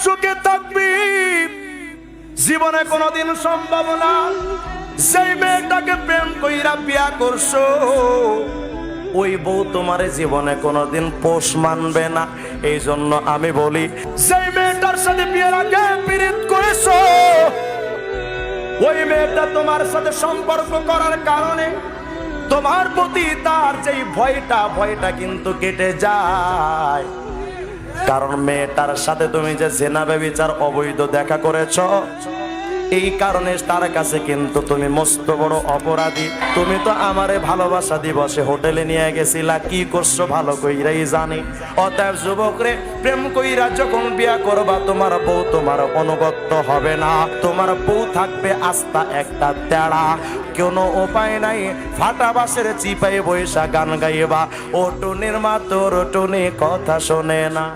সুখে থাকবি জীবনে কোনোদিন সম্ভব না। সেই মেয়েটাকে প্রেম কইরা বিয়া করছো, ওই বউ তোমার জীবনে কোনোদিন পোষ মানবে না। এই জন্য আমি বলি, সেই মেয়েটার সাথে বিয়ের আগে পীড়িত করেছো, ওই মেয়েটা তোমার সাথে সম্পর্ক করার কারণে তোমার প্রতি তার যেই ভয়টা কিন্তু কেটে যায়। কারণ মেয়েটার সাথে তুমি যে জেনা ব্যভিচার অবৈধ দেখা করেছো, এই কারণে তার কাছে কিন্তু তুমি মস্ত বড় অপরাধী। তুমি তো আমারে ভালোবাসা দিবসে হোটেলে নিয়ে গেছিলা, কি করছো ভালো কইরাই জানি। অতএব যুবকরে, প্রেম কইরা যখন বিয়া করবা, তোমার বউ তোমার অনুগত হবে না, তোমার বউ থাকবে আস্তা একটা তেড়া। কোনো উপায় নাই, ফাটা বাসের চিপাই বৈশা গান গাইবা, ও টুনির মা তোর টুনি কথা শোনে না।